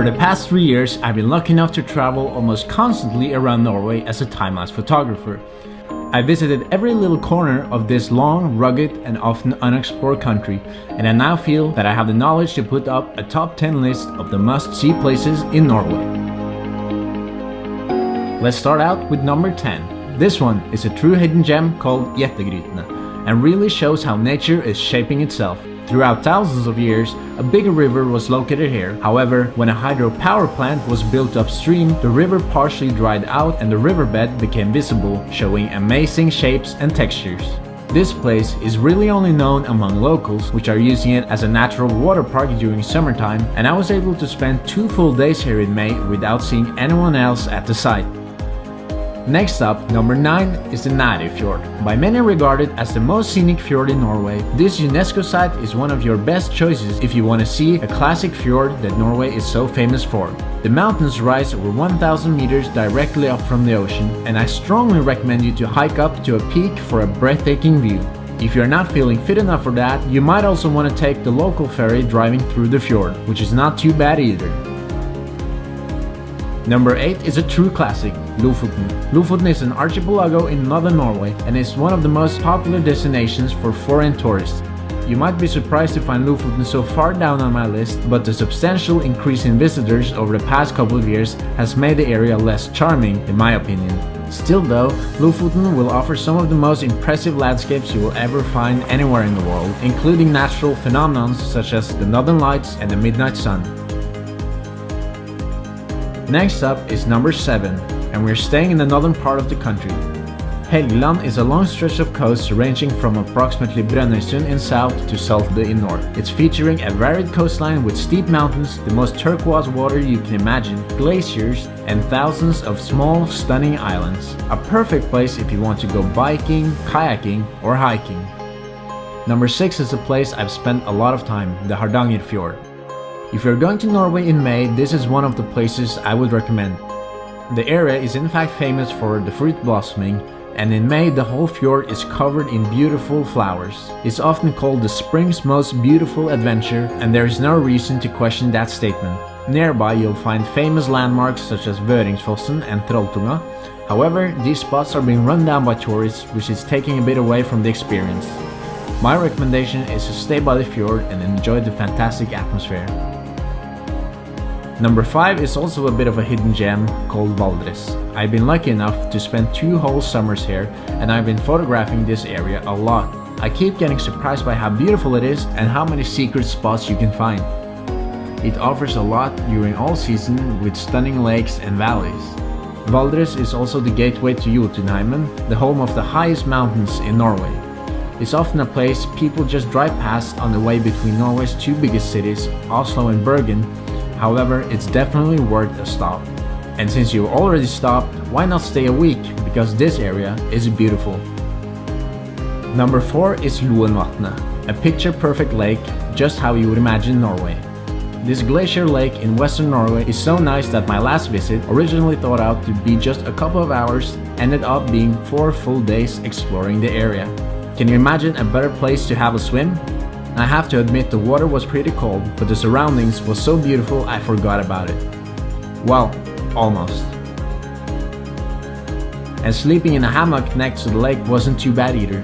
Over the past 3 years, I've been lucky enough to travel almost constantly around Norway as a time-lapse photographer. I visited every little corner of this long, rugged, and often unexplored country, and I now feel that I have the knowledge to put up a top 10 list of the must-see places in Norway. Let's start out with number 10. This one is a true hidden gem called Grytene, and really shows how nature is shaping itself. Throughout thousands of years, a big river was located here. However, when a hydropower plant was built upstream, the river partially dried out and the riverbed became visible, showing amazing shapes and textures. This place is really only known among locals, which are using it as a natural water park during summertime, and I was able to spend 2 full days here in May without seeing anyone else at the site. Next up, number 9 is the Nari Fjord. By many regarded as the most scenic fjord in Norway, this UNESCO site is one of your best choices if you want to see a classic fjord that Norway is so famous for. The mountains rise over 1,000 meters directly up from the ocean, and I strongly recommend you to hike up to a peak for a breathtaking view. If you're not feeling fit enough for that, you might also want to take the local ferry driving through the fjord, which is not too bad either. Number 8 is a true classic, Lofoten. Lofoten is an archipelago in northern Norway and is one of the most popular destinations for foreign tourists. You might be surprised to find Lofoten so far down on my list, but the substantial increase in visitors over the past couple of years has made the area less charming, in my opinion. Still though, Lofoten will offer some of the most impressive landscapes you will ever find anywhere in the world, including natural phenomena such as the northern lights and the midnight sun. Next up is number 7, and we're staying in the northern part of the country. Helgeland is a long stretch of coast ranging from approximately Brønnøysund in south to Saltede in north. It's featuring a varied coastline with steep mountains, the most turquoise water you can imagine, glaciers, and thousands of small, stunning islands. A perfect place if you want to go biking, kayaking, or hiking. Number 6 is a place I've spent a lot of time, the Hardanger Fjord. If you're going to Norway in May, this is one of the places I would recommend. The area is in fact famous for the fruit blossoming, and in May the whole fjord is covered in beautiful flowers. It's often called the spring's most beautiful adventure, and there is no reason to question that statement. Nearby you'll find famous landmarks such as Vøringsfossen and Trolltunga. However, these spots are being run down by tourists, which is taking a bit away from the experience. My recommendation is to stay by the fjord and enjoy the fantastic atmosphere. Number 5 is also a bit of a hidden gem called Valdres. I've been lucky enough to spend 2 whole summers here, and I've been photographing this area a lot. I keep getting surprised by how beautiful it is and how many secret spots you can find. It offers a lot during all season with stunning lakes and valleys. Valdres is also the gateway to Jotunheimen, the home of the highest mountains in Norway. It's often a place people just drive past on the way between Norway's 2 biggest cities, Oslo and Bergen. However, it's definitely worth a stop. And since you already stopped, why not stay a week, because this area is beautiful. Number 4 is Loenvatnet, a picture-perfect lake, just how you would imagine Norway. This glacier lake in western Norway is so nice that my last visit, originally thought out to be just a couple of hours, ended up being 4 full days exploring the area. Can you imagine a better place to have a swim? I have to admit the water was pretty cold, but the surroundings was so beautiful I forgot about it. Well, almost. And sleeping in a hammock next to the lake wasn't too bad either.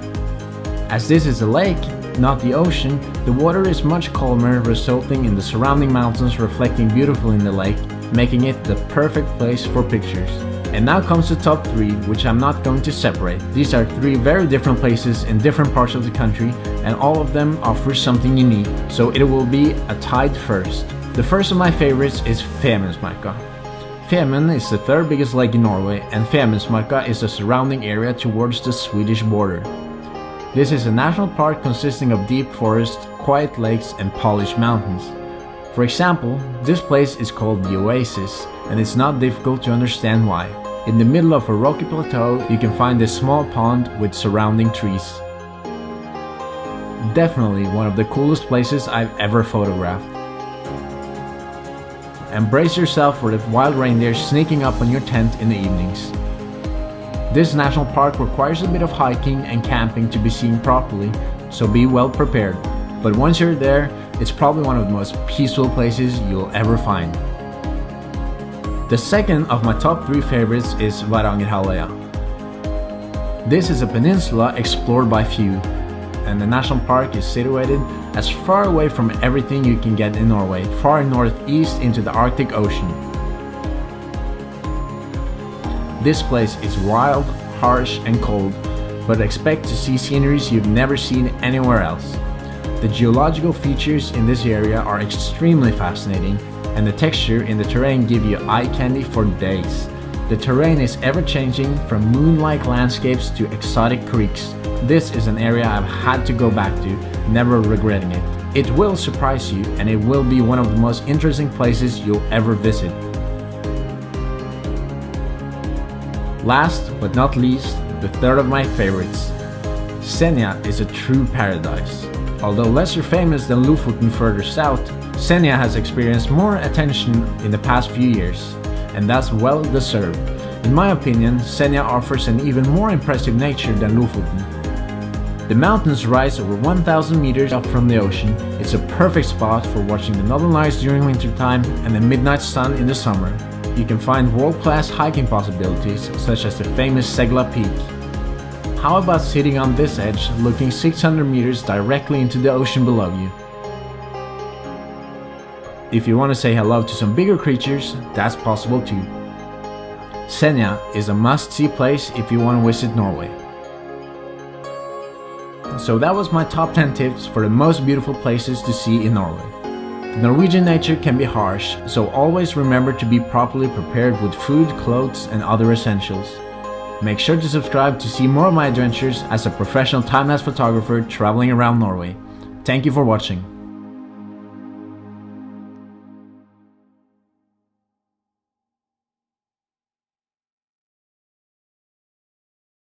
As this is a lake, not the ocean, the water is much calmer, resulting in the surrounding mountains reflecting beautifully in the lake, making it the perfect place for pictures. And now comes the top 3, which I'm not going to separate. These are 3 very different places in different parts of the country, and all of them offer something unique, so it will be a tied first. The first of my favorites is Femundsmarka. Femund is the 3rd biggest lake in Norway, and Femundsmarka is the surrounding area towards the Swedish border. This is a national park consisting of deep forest, quiet lakes, and polished mountains. For example, this place is called the Oasis, and it's not difficult to understand why. In the middle of a rocky plateau, you can find this small pond with surrounding trees. Definitely one of the coolest places I've ever photographed. And brace yourself for the wild reindeer sneaking up on your tent in the evenings. This national park requires a bit of hiking and camping to be seen properly, so be well prepared. But once you're there, it's probably one of the most peaceful places you'll ever find. The second of my top 3 favorites is Varangerhalvøya. This is a peninsula explored by few, and the national park is situated as far away from everything you can get in Norway, far northeast into the Arctic Ocean. This place is wild, harsh and cold, but expect to see sceneries you've never seen anywhere else. The geological features in this area are extremely fascinating, and the texture in the terrain give you eye candy for days. The terrain is ever-changing, from moon-like landscapes to exotic creeks. This is an area I've had to go back to, never regretting it. It will surprise you, and it will be one of the most interesting places you'll ever visit. Last but not least, the third of my favorites. Senja is a true paradise. Although lesser famous than Lofoten further south, Senja has experienced more attention in the past few years, and that's well deserved. In my opinion, Senja offers an even more impressive nature than Lofoten. The mountains rise over 1,000 meters up from the ocean. It's a perfect spot for watching the northern lights during wintertime and the midnight sun in the summer. You can find world-class hiking possibilities, such as the famous Segla Peak. How about sitting on this edge, looking 600 meters directly into the ocean below you? If you want to say hello to some bigger creatures, that's possible too. Senja is a must-see place if you want to visit Norway. So that was my top 10 tips for the most beautiful places to see in Norway. Norwegian nature can be harsh, so always remember to be properly prepared with food, clothes and other essentials. Make sure to subscribe to see more of my adventures as a professional time-lapse photographer traveling around Norway. Thank you for watching.